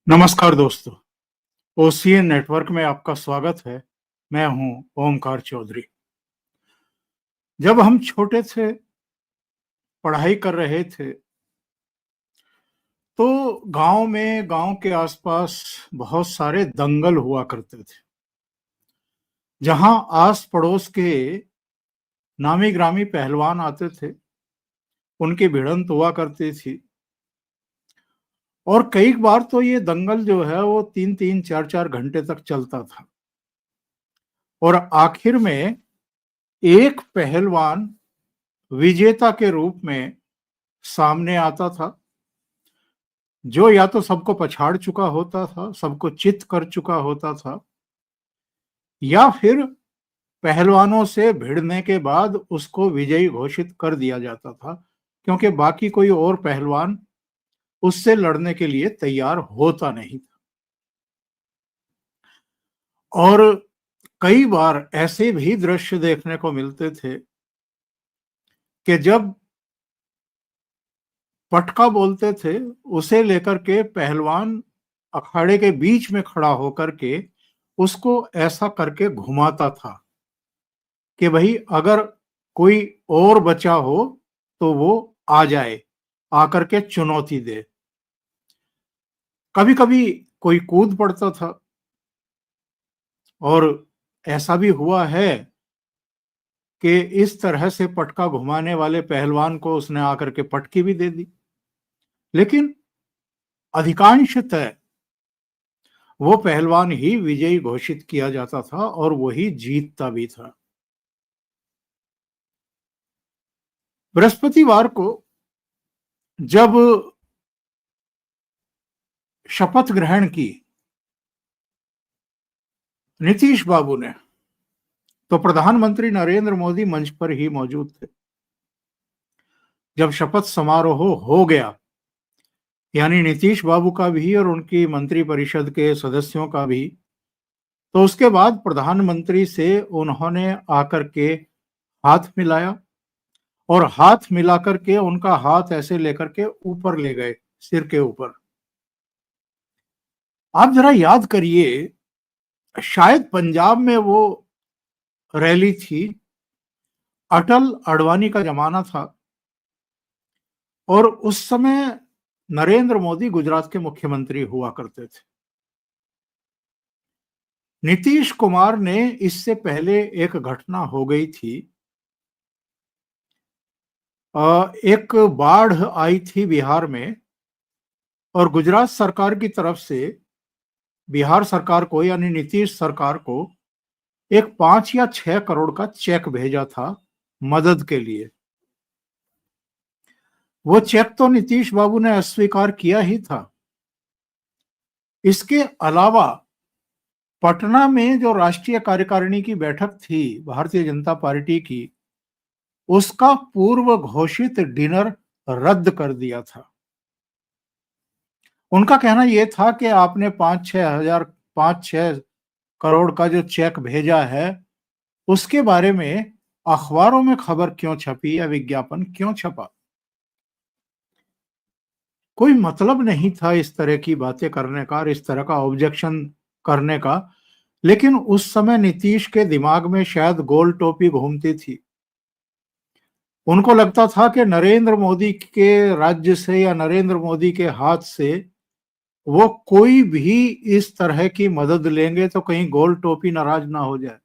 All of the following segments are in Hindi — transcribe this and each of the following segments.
नमस्कार दोस्तों, ओसीएन नेटवर्क में आपका स्वागत है। मैं हूं ओमकार चौधरी। जब हम छोटे थे, पढ़ाई कर रहे थे, तो गांव के आसपास बहुत सारे दंगल हुआ करते थे, जहां आस पड़ोस के नामी ग्रामी पहलवान आते थे, उनकी भिड़ंत हुआ करती थी। और कई बार तो ये दंगल जो है वो 3-3, 4-4 घंटे तक चलता था। और आखिर में एक पहलवान विजेता के रूप में सामने आता था, जो या तो सबको पछाड़ चुका होता था, सबको चित कर चुका होता था, या फिर पहलवानों से भिड़ने के बाद उसको विजयी घोषित कर दिया जाता था, क्योंकि बाकी कोई और पहलवान उससे लड़ने के लिए तैयार होता नहीं था। और कई बार ऐसे भी दृश्य देखने को मिलते थे कि जब पटका बोलते थे, उसे लेकर के पहलवान अखाड़े के बीच में खड़ा होकर के उसको ऐसा करके घुमाता था कि भाई अगर कोई और बचा हो तो वो आ जाए, आकर के चुनौती दे। कभी कभी कोई कूद पड़ता था, और ऐसा भी हुआ है कि इस तरह से पटका घुमाने वाले पहलवान को उसने आकर के पटकी भी दे दी। लेकिन अधिकांशतः वो पहलवान ही विजयी घोषित किया जाता था और वही जीतता भी था। बृहस्पतिवार को जब शपथ ग्रहण की नीतीश बाबू ने, तो प्रधानमंत्री नरेंद्र मोदी मंच पर ही मौजूद थे। जब शपथ समारोह हो गया, यानी नीतीश बाबू का भी और उनकी मंत्रिपरिषद के सदस्यों का भी, तो उसके बाद प्रधानमंत्री से उन्होंने आकर के हाथ मिलाया, और हाथ मिलाकर के उनका हाथ ऐसे लेकर के ऊपर ले गए, सिर के ऊपर। आप जरा याद करिए, शायद पंजाब में वो रैली थी, अटल अडवाणी का जमाना था, और उस समय नरेंद्र मोदी गुजरात के मुख्यमंत्री हुआ करते थे। नीतीश कुमार ने इससे पहले एक घटना हो गई थी, एक बाढ़ आई थी बिहार में, और गुजरात सरकार की तरफ से बिहार सरकार को, यानी नीतीश सरकार को, एक 5 या 6 करोड़ का चेक भेजा था मदद के लिए। वो चेक तो नीतीश बाबू ने अस्वीकार किया ही था। इसके अलावा पटना में जो राष्ट्रीय कार्यकारिणी की बैठक थी भारतीय जनता पार्टी की, उसका पूर्व घोषित डिनर रद्द कर दिया था। उनका कहना यह था कि आपने 5-6 करोड़ का जो चेक भेजा है, उसके बारे में अखबारों में खबर क्यों छपी या विज्ञापन क्यों छपा। कोई मतलब नहीं था इस तरह की बातें करने का और इस तरह का ऑब्जेक्शन करने का। लेकिन उस समय नीतीश के दिमाग में शायद गोल टोपी घूमती थी। उनको लगता था कि नरेंद्र मोदी के राज्य से या नरेंद्र मोदी के हाथ से वो कोई भी इस तरह की मदद लेंगे तो कहीं गोल टोपी नाराज ना हो जाए,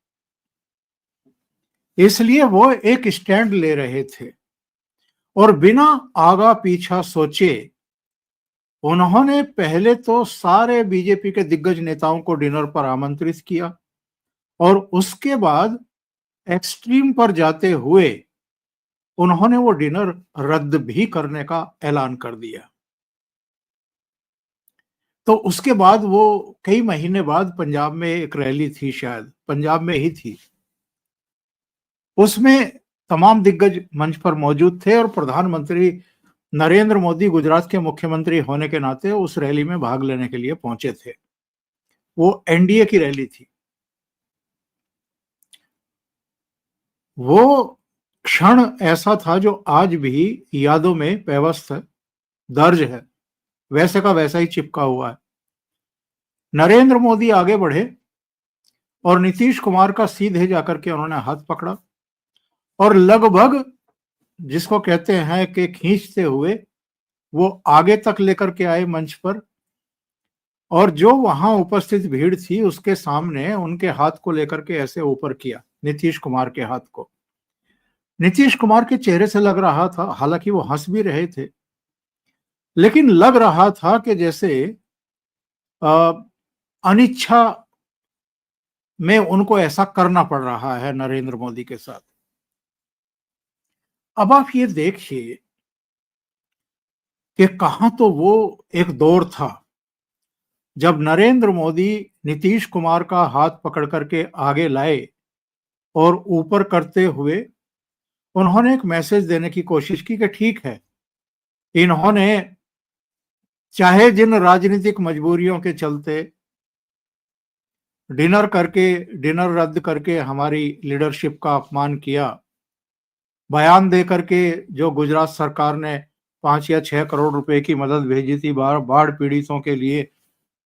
इसलिए वो एक स्टैंड ले रहे थे। और बिना आगा पीछा सोचे उन्होंने पहले तो सारे बीजेपी के दिग्गज नेताओं को डिनर पर आमंत्रित किया, और उसके बाद एक्सट्रीम पर जाते हुए उन्होंने वो डिनर रद्द भी करने का ऐलान कर दिया। तो उसके बाद वो कई महीने बाद पंजाब में एक रैली थी, शायद पंजाब में ही थी, उसमें तमाम दिग्गज मंच पर मौजूद थे, और प्रधानमंत्री नरेंद्र मोदी गुजरात के मुख्यमंत्री होने के नाते उस रैली में भाग लेने के लिए पहुंचे थे। वो एनडीए की रैली थी। वो क्षण ऐसा था जो आज भी यादों में पेवस्त है, दर्ज है, वैसे का वैसा ही चिपका हुआ है। नरेंद्र मोदी आगे बढ़े और नीतीश कुमार का सीधे जाकर के उन्होंने हाथ पकड़ा और लगभग जिसको कहते हैं कि खींचते हुए वो आगे तक लेकर के आए मंच पर, और जो वहां उपस्थित भीड़ थी उसके सामने उनके हाथ को लेकर के ऐसे ऊपर किया, नीतीश कुमार के हाथ को। नीतीश कुमार के चेहरे से लग रहा था, हालांकि वो हंस भी रहे थे, लेकिन लग रहा था कि जैसे अनिच्छा में उनको ऐसा करना पड़ रहा है नरेंद्र मोदी के साथ। अब आप ये देखिए कि कहां तो वो एक दौर था जब नरेंद्र मोदी नीतीश कुमार का हाथ पकड़ करके आगे लाए और ऊपर करते हुए उन्होंने एक मैसेज देने की कोशिश की कि ठीक है, इन्होंने चाहे जिन राजनीतिक मजबूरियों के चलते डिनर रद्द करके हमारी लीडरशिप का अपमान किया, बयान दे करके जो गुजरात सरकार ने 5 या 6 करोड़ रुपए की मदद भेजी थी बाढ़ पीड़ितों के लिए,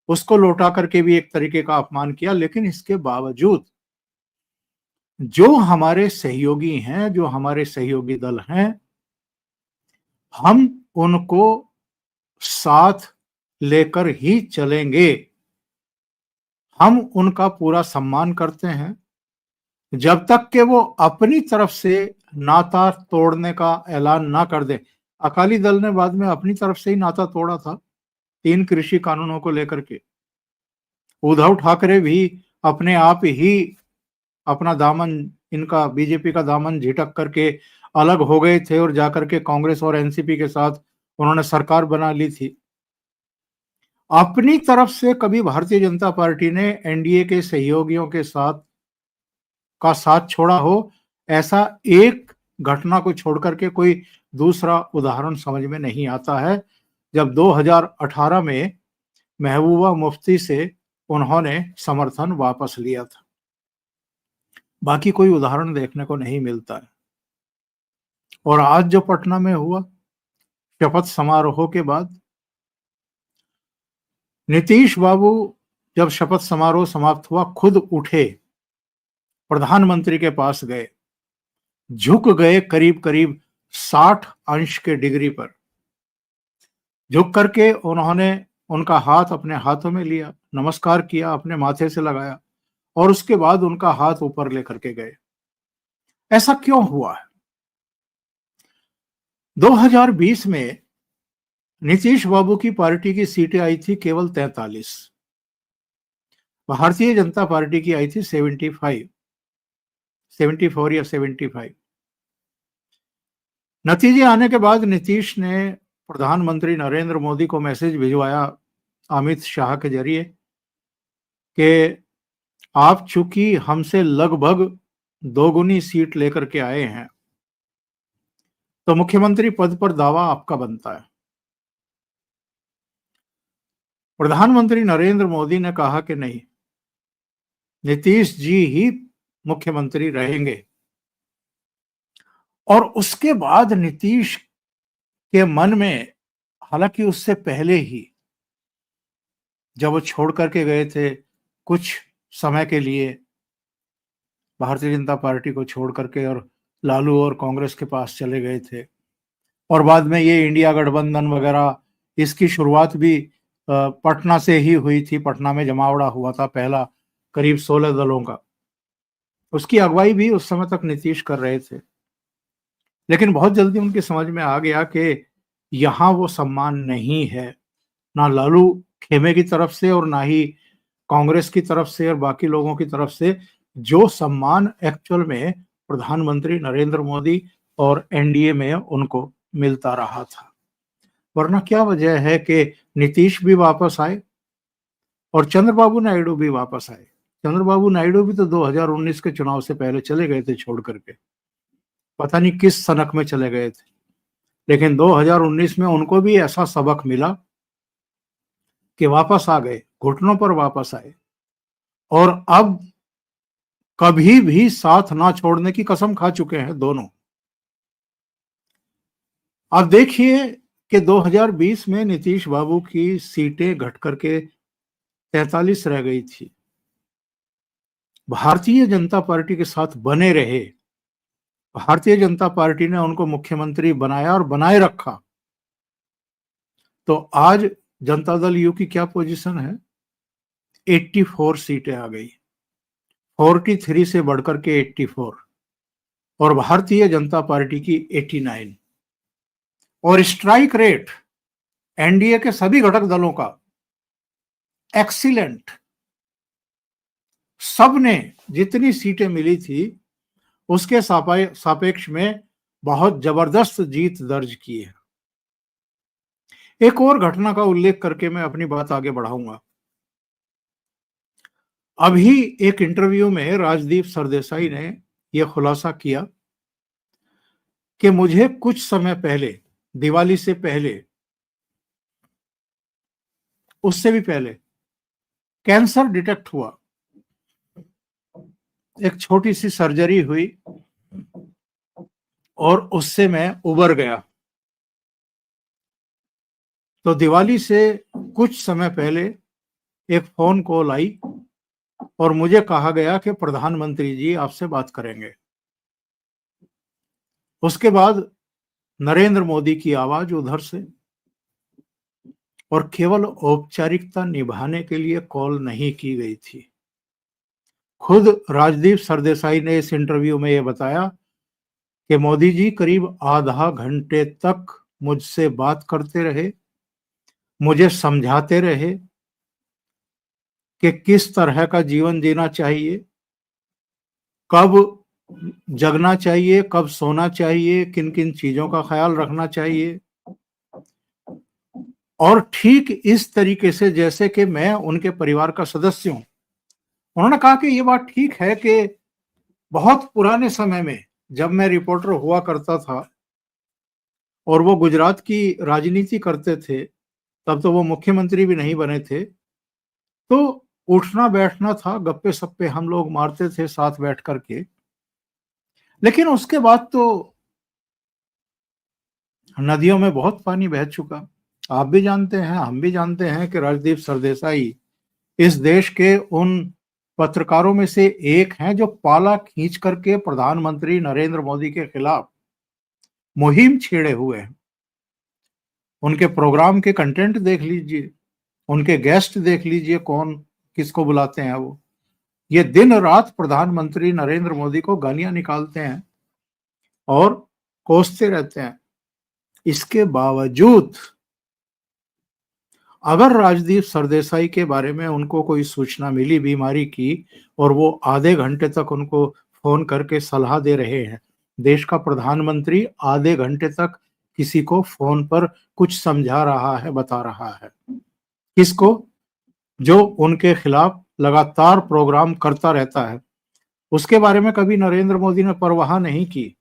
उसको लौटा करके भी एक तरीके का अपमान किया, लेकिन इसके बावजूद जो हमारे सहयोगी हैं, जो हमारे सहयोगी दल हैं, हम उनको साथ लेकर ही चलेंगे। हम उनका पूरा सम्मान करते हैं जब तक कि वो अपनी तरफ से नाता तोड़ने का ऐलान ना कर दे। अकाली दल ने बाद में अपनी तरफ से ही नाता तोड़ा था 3 कृषि कानूनों को लेकर के। उद्धव ठाकरे भी अपने आप ही अपना दामन, इनका बीजेपी का दामन झिटक करके अलग हो गए थे और जाकर के कांग्रेस और एनसीपी के साथ उन्होंने सरकार बना ली थी। अपनी तरफ से कभी भारतीय जनता पार्टी ने एनडीए के सहयोगियों के साथ छोड़ा हो, ऐसा एक घटना को छोड़कर के कोई दूसरा उदाहरण समझ में नहीं आता है। जब 2018 में महबूबा मुफ्ती से उन्होंने समर्थन वापस लिया था, बाकी कोई उदाहरण देखने को नहीं मिलता है। और आज जो पटना में हुआ शपथ समारोह के बाद, नीतीश बाबू जब शपथ समारोह समाप्त हुआ खुद उठे, प्रधानमंत्री के पास गए, झुक गए करीब करीब 60 अंश के डिग्री पर, झुक करके उन्होंने उनका हाथ अपने हाथों में लिया, नमस्कार किया, अपने माथे से लगाया और उसके बाद उनका हाथ ऊपर लेकर के गए। ऐसा क्यों हुआ है? 2020 में नीतीश बाबू की पार्टी की सीटें आई थी केवल 43, भारतीय जनता पार्टी की आई थी 74 या 75। नतीजे आने के बाद नीतीश ने प्रधानमंत्री नरेंद्र मोदी को मैसेज भिजवाया अमित शाह के जरिए कि आप चूंकि हमसे लगभग दोगुनी सीट लेकर के आए हैं तो मुख्यमंत्री पद पर दावा आपका बनता है। प्रधानमंत्री नरेंद्र मोदी ने कहा कि नहीं, नीतीश जी ही मुख्यमंत्री रहेंगे। और उसके बाद नीतीश के मन में, हालांकि उससे पहले ही जब वो छोड़ करके गए थे कुछ समय के लिए भारतीय जनता पार्टी को छोड़ करके और लालू और कांग्रेस के पास चले गए थे, और बाद में ये इंडिया गठबंधन वगैरह, इसकी शुरुआत भी पटना से ही हुई थी। पटना में जमावड़ा हुआ था पहला, करीब 16 दलों का, उसकी अगुवाई भी उस समय तक नीतीश कर रहे थे। लेकिन बहुत जल्दी उनकी समझ में आ गया कि यहाँ वो सम्मान नहीं है, ना लालू खेमे की तरफ से और ना ही कांग्रेस की तरफ से और बाकी लोगों की तरफ से, जो सम्मान एक्चुअल में प्रधानमंत्री नरेंद्र मोदी और एनडीए में उनको मिलता रहा था। वरना क्या वजह है कि नीतीश भी वापस आए और चंद्रबाबू नायडू भी वापस आए। चंद्रबाबू नायडू भी तो 2019 के चुनाव से पहले चले गए थे छोड़ करके, पता नहीं किस सनक में चले गए थे, लेकिन 2019 में उनको भी ऐसा सबक मिला कि वापस आ गए, घुटनों पर वापस आए और अब कभी भी साथ ना छोड़ने की कसम खा चुके हैं दोनों। अब देखिए कि 2020 में नीतीश बाबू की सीटें घट करके 43 रह गई थी। भारतीय जनता पार्टी के साथ बने रहे, भारतीय जनता पार्टी ने उनको मुख्यमंत्री बनाया और बनाए रखा। तो आज जनता दल यू की क्या पोजीशन है? 84 सीटें आ गई, 43 से बढ़कर के 84, और भारतीय जनता पार्टी की 89। और स्ट्राइक रेट एनडीए के सभी घटक दलों का एक्सीलेंट। सबने जितनी सीटें मिली थी उसके सापेक्ष में बहुत जबरदस्त जीत दर्ज की है। एक और घटना का उल्लेख करके मैं अपनी बात आगे बढ़ाऊंगा। अभी एक इंटरव्यू में राजदीप सरदेसाई ने यह खुलासा किया कि मुझे कुछ समय पहले, दिवाली से पहले, उससे भी पहले कैंसर डिटेक्ट हुआ। एक छोटी सी सर्जरी हुई और उससे मैं उबर गया। तो दिवाली से कुछ समय पहले एक फोन कॉल आई और मुझे कहा गया कि प्रधानमंत्री जी आपसे बात करेंगे। उसके बाद नरेंद्र मोदी की आवाज उधर से, और केवल औपचारिकता निभाने के लिए कॉल नहीं की गई थी। खुद राजदीप सरदेसाई ने इस इंटरव्यू में यह बताया कि मोदी जी करीब आधा घंटे तक मुझसे बात करते रहे, मुझे समझाते रहे कि किस तरह का जीवन जीना चाहिए, कब जगना चाहिए, कब सोना चाहिए, किन किन चीजों का ख्याल रखना चाहिए, और ठीक इस तरीके से जैसे कि मैं उनके परिवार का सदस्य हूं। उन्होंने कहा कि ये बात ठीक है कि बहुत पुराने समय में जब मैं रिपोर्टर हुआ करता था और वो गुजरात की राजनीति करते थे, तब तो वो मुख्यमंत्री भी नहीं बने थे, तो उठना बैठना था, गप्पे सप्पे हम लोग मारते थे साथ बैठ करके। लेकिन उसके बाद तो नदियों में बहुत पानी बह चुका। आप भी जानते हैं, हम भी जानते हैं कि राजदीप सरदेसाई इस देश के उन पत्रकारों में से एक हैं जो पाला खींच करके प्रधानमंत्री नरेंद्र मोदी के खिलाफ मुहिम छेड़े हुए हैं। उनके प्रोग्राम के कंटेंट देख लीजिए, उनके गेस्ट देख लीजिए, कौन किसको बुलाते हैं। वो ये दिन रात प्रधानमंत्री नरेंद्र मोदी को गालियां निकालते हैं और कोसते रहते हैं। इसके बावजूद अगर राजदीप सरदेसाई के बारे में उनको कोई सूचना मिली बीमारी की, और वो आधे घंटे तक उनको फोन करके सलाह दे रहे हैं, देश का प्रधानमंत्री आधे घंटे तक किसी को फोन पर कुछ समझा रहा है, बता रहा है, किसको? जो उनके खिलाफ लगातार प्रोग्राम करता रहता है। उसके बारे में कभी नरेंद्र मोदी ने परवाह नहीं की।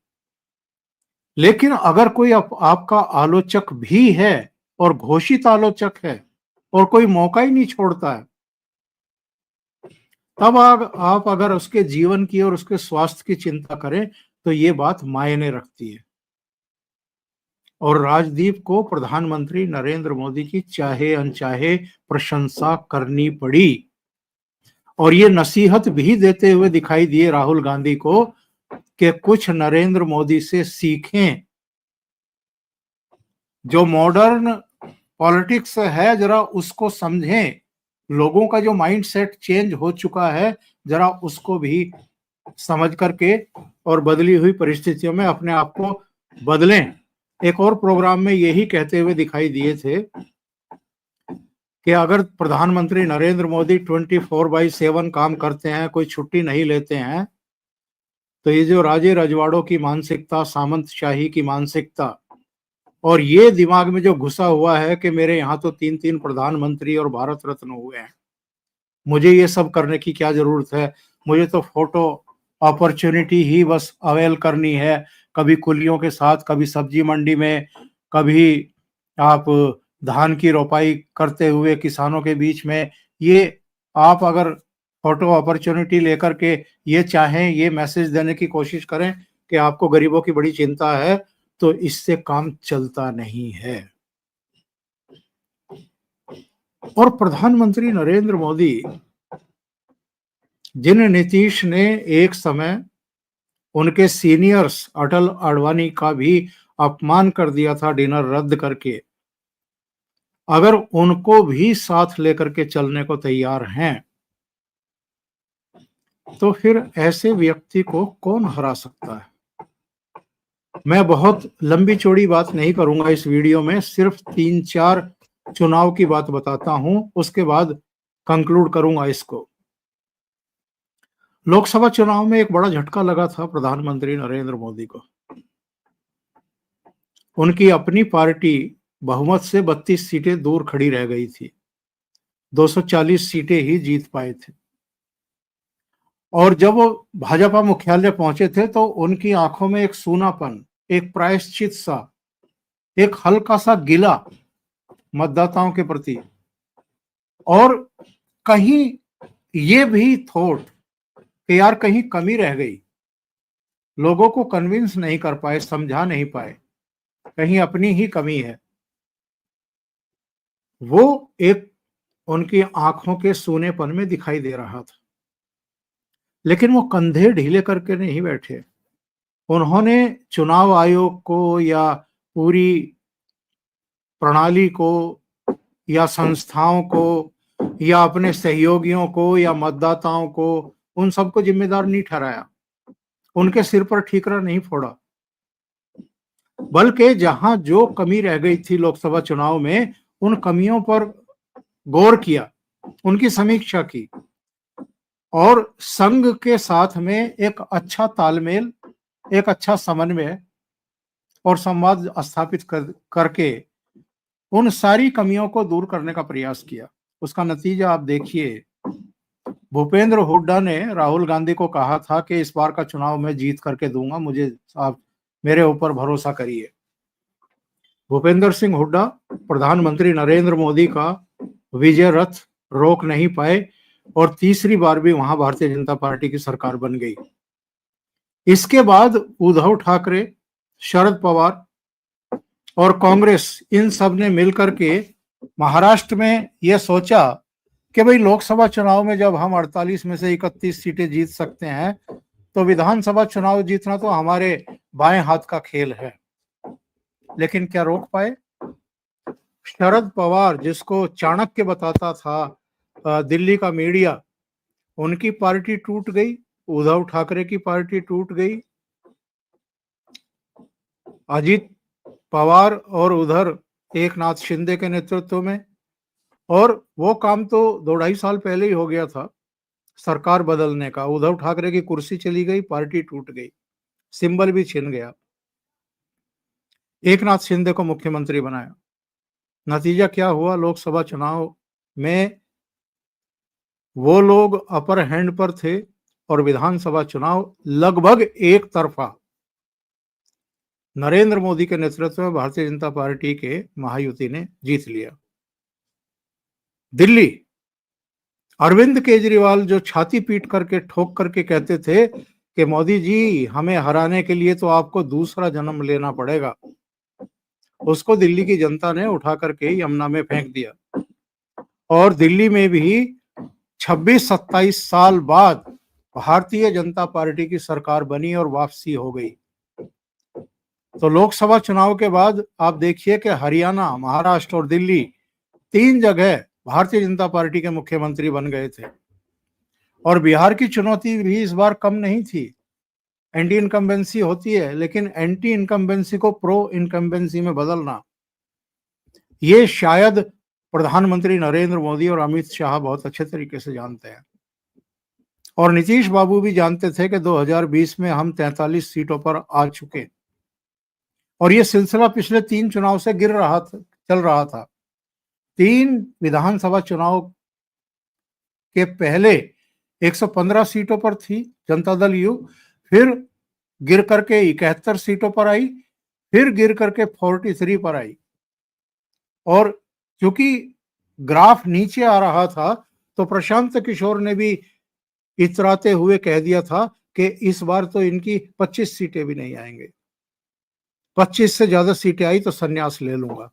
लेकिन अगर कोई आपका आलोचक भी है और घोषित आलोचक है और कोई मौका ही नहीं छोड़ता है, तब आप अगर उसके जीवन की और उसके स्वास्थ्य की चिंता करें तो ये बात मायने रखती है। और राजदीप को प्रधानमंत्री नरेंद्र मोदी की चाहे अनचाहे प्रशंसा करनी पड़ी, और ये नसीहत भी देते हुए दिखाई दिए राहुल गांधी को कि कुछ नरेंद्र मोदी से सीखें। जो मॉडर्न पॉलिटिक्स है जरा उसको समझें, लोगों का जो माइंड सेट चेंज हो चुका है जरा उसको भी समझ करके और बदली हुई परिस्थितियों में अपने आप को बदलें। एक और प्रोग्राम में यही कहते हुए दिखाई दिए थे कि अगर प्रधानमंत्री नरेंद्र मोदी 24/7 काम करते हैं, कोई छुट्टी नहीं लेते हैं, तो ये जो राजे रजवाड़ों की मानसिकता, सामंतशाही की मानसिकता, और ये दिमाग में जो घुसा हुआ है कि मेरे यहाँ तो 3-3 प्रधानमंत्री और भारत रत्न हुए हैं, मुझे ये सब करने की क्या जरूरत है, मुझे तो फोटो अपॉर्चुनिटी ही बस अवेल करनी है, कभी कुलियों के साथ, कभी सब्जी मंडी में, कभी आप धान की रोपाई करते हुए किसानों के बीच में। ये आप अगर फोटो अपॉर्चुनिटी लेकर के ये चाहें, ये मैसेज देने की कोशिश करें कि आपको गरीबों की बड़ी चिंता है, तो इससे काम चलता नहीं है। और प्रधानमंत्री नरेंद्र मोदी, जिन नीतीश ने एक समय उनके सीनियर्स अटल आडवाणी का भी अपमान कर दिया था डिनर रद्द करके, अगर उनको भी साथ लेकर के चलने को तैयार हैं, तो फिर ऐसे व्यक्ति को कौन हरा सकता है। मैं बहुत लंबी चौड़ी बात नहीं करूंगा इस वीडियो में, सिर्फ 3-4 चुनाव की बात बताता हूं, उसके बाद कंक्लूड करूंगा इसको। लोकसभा चुनाव में एक बड़ा झटका लगा था प्रधानमंत्री नरेंद्र मोदी को। उनकी अपनी पार्टी बहुमत से 32 सीटें दूर खड़ी रह गई थी, 240 सीटें ही जीत पाए थे। और जब वो भाजपा मुख्यालय पहुंचे थे तो उनकी आंखों में एक सूनापन, एक प्रायश्चित सा, एक हल्का सा गिला मतदाताओं के प्रति, और कहीं ये भी थॉट कि यार कहीं कमी रह गई, लोगों को कन्विंस नहीं कर पाए, समझा नहीं पाए, कहीं अपनी ही कमी है। वो एक उनकी आंखों के सूनेपन में दिखाई दे रहा था। लेकिन वो कंधे ढीले करके नहीं बैठे। उन्होंने चुनाव आयोग को या पूरी प्रणाली को या संस्थाओं को या अपने सहयोगियों को या मतदाताओं को, उन सबको जिम्मेदार नहीं ठहराया, उनके सिर पर ठीकरा नहीं फोड़ा, बल्कि जहां जो कमी रह गई थी लोकसभा चुनाव में, उन कमियों पर गौर किया, उनकी समीक्षा की, और संघ के साथ में एक अच्छा तालमेल, एक अच्छा समन्वय और संवाद स्थापित करके उन सारी कमियों को दूर करने का प्रयास किया। उसका नतीजा आप देखिए। भूपेंद्र हुड्डा ने राहुल गांधी को कहा था कि इस बार का चुनाव मैं जीत करके दूंगा, मुझे आप मेरे ऊपर भरोसा करिए। भूपेंद्र सिंह हुड्डा प्रधानमंत्री नरेंद्र मोदी का विजय रथ रोक नहीं पाए और तीसरी बार भी वहां भारतीय जनता पार्टी की सरकार बन गई। इसके बाद उद्धव ठाकरे, शरद पवार और कांग्रेस, इन सब ने मिलकर के महाराष्ट्र में यह सोचा कि भाई लोकसभा चुनाव में जब हम 48 में से 31 सीटें जीत सकते हैं, तो विधानसभा चुनाव जीतना तो हमारे बाएं हाथ का खेल है। लेकिन क्या रोक पाए? शरद पवार, जिसको चाणक्य बताता था दिल्ली का मीडिया, उनकी पार्टी टूट गई, उद्धव ठाकरे की पार्टी टूट गई, अजीत पवार और उधर एकनाथ शिंदे के नेतृत्व में, और वो काम तो 2-2.5 साल पहले ही हो गया था सरकार बदलने का। उद्धव ठाकरे की कुर्सी चली गई, पार्टी टूट गई, सिंबल भी छिन गया, एकनाथ शिंदे को मुख्यमंत्री बनाया। नतीजा क्या हुआ? लोकसभा चुनाव में वो लोग अपर हैंड पर थे और विधानसभा चुनाव लगभग एक तरफा नरेंद्र मोदी के नेतृत्व में भारतीय जनता पार्टी के महायुति ने जीत लिया। दिल्ली, अरविंद केजरीवाल जो छाती पीट करके, ठोक करके कहते थे कि मोदी जी हमें हराने के लिए तो आपको दूसरा जन्म लेना पड़ेगा, उसको दिल्ली की जनता ने उठा करके यमुना में फेंक दिया। और दिल्ली में भी 26-27 साल बाद भारतीय जनता पार्टी की सरकार बनी और वापसी हो गई। तो लोकसभा चुनाव के बाद आप देखिए कि हरियाणा, महाराष्ट्र और दिल्ली, 3 जगह भारतीय जनता पार्टी के मुख्यमंत्री बन गए थे। और बिहार की चुनौती भी इस बार कम नहीं थी। एंटी इनकम्बेंसी होती है, लेकिन एंटी इनकम्बेंसी को प्रो इनकम्बेंसी में बदलना, ये शायद प्रधानमंत्री नरेंद्र मोदी और अमित शाह बहुत अच्छे तरीके से जानते हैं। और नीतीश बाबू भी जानते थे कि 2020 में हम 43 सीटों पर आ चुके, और ये सिलसिला पिछले 3 चुनाव से चल रहा था। 3 विधानसभा चुनाव के पहले 115 सीटों पर थी जनता दल यू, फिर गिर करके 71 सीटों पर आई, फिर गिर करके 43 पर आई। और क्योंकि ग्राफ नीचे आ रहा था, तो प्रशांत किशोर ने भी इतराते हुए कह दिया था कि इस बार तो इनकी 25 सीटें भी नहीं आएंगे, 25 से ज्यादा सीटें आई तो संन्यास ले लूंगा।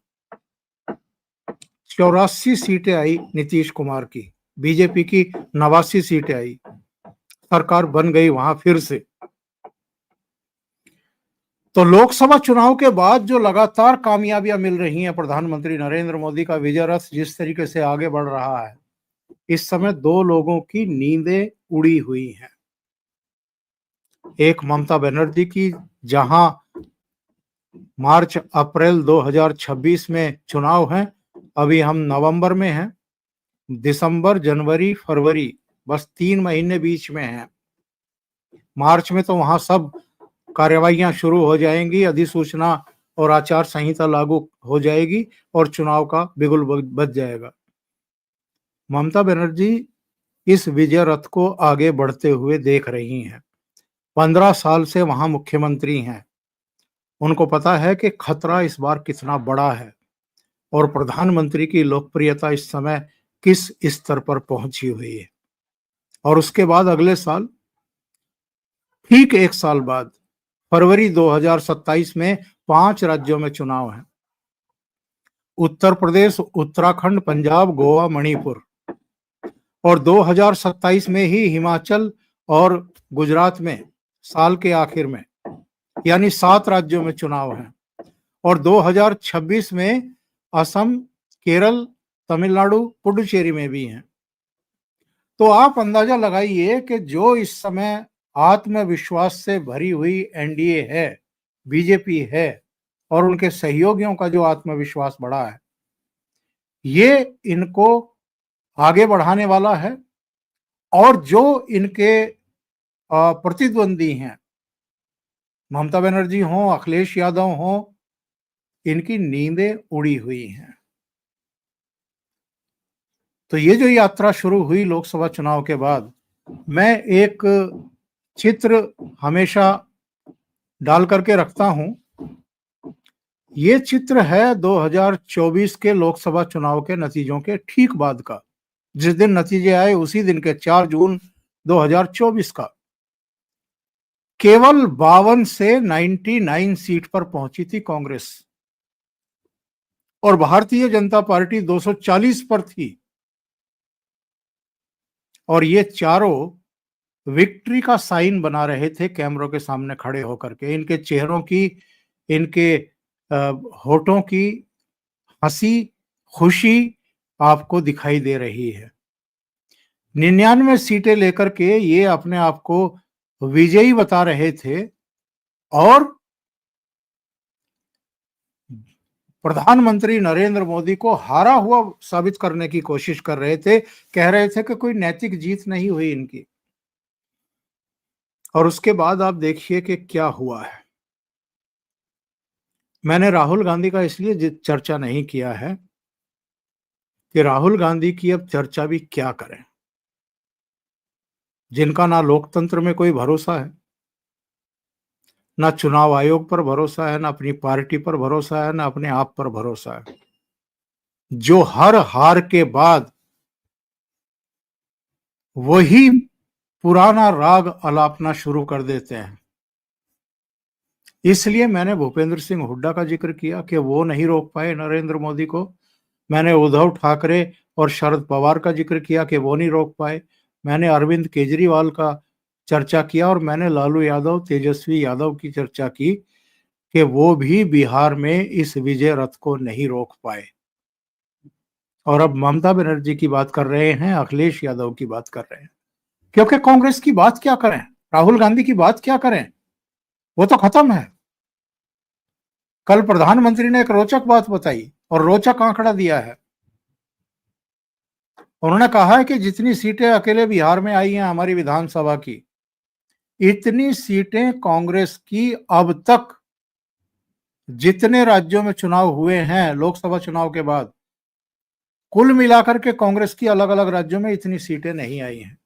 84 सीटें आई नीतीश कुमार की, बीजेपी की 89 सीटें आई, सरकार बन गई वहां फिर से। तो लोकसभा चुनाव के बाद जो लगातार कामयाबियां मिल रही हैं, प्रधानमंत्री नरेंद्र मोदी का विजय रथ जिस तरीके से आगे बढ़ रहा है, इस समय दो लोगों की नींदें उड़ी हुई हैं। एक ममता बनर्जी की, जहां मार्च अप्रैल 2026 में चुनाव हैं, अभी हम नवंबर में हैं, दिसंबर जनवरी फरवरी बस 3 महीने बीच में हैं। मार्च में तो वहां सब कार्यवाहियां शुरू हो जाएंगी, अधिसूचना और आचार संहिता लागू हो जाएगी और चुनाव का बिगुल बज जाएगा। ममता बनर्जी इस विजय रथ को आगे बढ़ते हुए देख रही हैं। 15 साल से वहां मुख्यमंत्री हैं। उनको पता है कि खतरा इस बार कितना बड़ा है और प्रधानमंत्री की लोकप्रियता इस समय किस स्तर पर पहुंची हुई है। और उसके बाद अगले साल, ठीक 1 साल बाद, फरवरी 2027 में 5 राज्यों में चुनाव है। उत्तर प्रदेश, उत्तराखंड, पंजाब, गोवा, मणिपुर, और 2027 में ही हिमाचल और गुजरात में साल के आखिर में, यानी 7 राज्यों में चुनाव है। और 2026 में असम, केरल, तमिलनाडु, पुडुचेरी में भी हैं। तो आप अंदाजा लगाइए कि जो इस समय आत्मविश्वास से भरी हुई एनडीए है, बीजेपी है, और उनके सहयोगियों का जो आत्मविश्वास बढ़ा है, ये इनको आगे बढ़ाने वाला है। और जो इनके प्रतिद्वंदी हैं, ममता बनर्जी हो, अखिलेश यादव हो, इनकी नींदें उड़ी हुई हैं। तो ये जो यात्रा शुरू हुई लोकसभा चुनाव के बाद, मैं एक चित्र हमेशा डाल करके रखता हूं। ये चित्र है 2024 के लोकसभा चुनाव के नतीजों के ठीक बाद का। जिस दिन नतीजे आए उसी दिन के 4 जून 2024 का। केवल 52 से 99 सीट पर पहुंची थी कांग्रेस और भारतीय जनता पार्टी 240 पर थी। और ये चारों विक्ट्री का साइन बना रहे थे कैमरों के सामने खड़े होकर के। इनके चेहरों की, इनके होठों की हंसी खुशी आपको दिखाई दे रही है। 99 सीटें लेकर के ये अपने आप को विजयी बता रहे थे और प्रधानमंत्री नरेंद्र मोदी को हारा हुआ साबित करने की कोशिश कर रहे थे। कह रहे थे कि कोई नैतिक जीत नहीं हुई इनकी। और उसके बाद आप देखिए कि क्या हुआ है। मैंने राहुल गांधी का इसलिए चर्चा नहीं किया है कि राहुल गांधी की अब चर्चा भी क्या करें, जिनका ना लोकतंत्र में कोई भरोसा है, ना चुनाव आयोग पर भरोसा है, ना अपनी पार्टी पर भरोसा है, ना अपने आप पर भरोसा है, जो हर हार के बाद वही पुराना राग अलापना शुरू कर देते हैं। इसलिए मैंने भूपेंद्र सिंह हुड्डा का जिक्र किया कि वो नहीं रोक पाए नरेंद्र मोदी को। मैंने उद्धव ठाकरे और शरद पवार का जिक्र किया कि वो नहीं रोक पाए। मैंने अरविंद केजरीवाल का चर्चा किया और मैंने लालू यादव, तेजस्वी यादव की चर्चा की कि वो भी बिहार में इस विजय रथ को नहीं रोक पाए। और अब ममता बनर्जी की बात कर रहे हैं, अखिलेश यादव की बात कर रहे हैं। क्योंकि कांग्रेस की बात क्या करें, राहुल गांधी की बात क्या करें, वो तो खत्म है। कल प्रधानमंत्री ने एक रोचक बात बताई और रोचक आंकड़ा दिया है। उन्होंने कहा है कि जितनी सीटें अकेले बिहार में आई हैं हमारी विधानसभा की, इतनी सीटें कांग्रेस की अब तक जितने राज्यों में चुनाव हुए हैं लोकसभा चुनाव के बाद, कुल मिलाकर के कांग्रेस की अलग अलग राज्यों में इतनी सीटें नहीं आई हैं।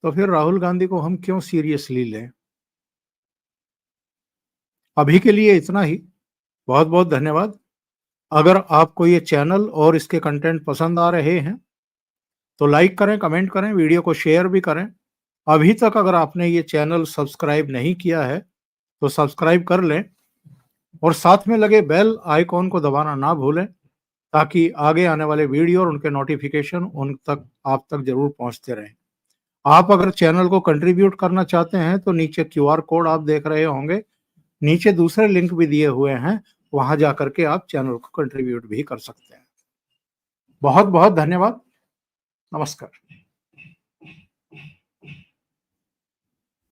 तो फिर राहुल गांधी को हम क्यों सीरियसली लें। अभी के लिए इतना ही। बहुत बहुत धन्यवाद। अगर आपको ये चैनल और इसके कंटेंट पसंद आ रहे हैं तो लाइक करें, कमेंट करें, वीडियो को शेयर भी करें। अभी तक अगर आपने ये चैनल सब्सक्राइब नहीं किया है तो सब्सक्राइब कर लें और साथ में लगे बेल आइकॉन को दबाना ना भूलें ताकि आगे आने वाले वीडियो और उनके नोटिफिकेशन उन तक आप तक जरूर पहुंचते रहें। आप अगर चैनल को कंट्रीब्यूट करना चाहते हैं तो नीचे क्यूआर कोड आप देख रहे होंगे, नीचे दूसरे लिंक भी दिए हुए हैं, वहां जाकर के आप चैनल को कंट्रीब्यूट भी कर सकते हैं। बहुत बहुत धन्यवाद। नमस्कार।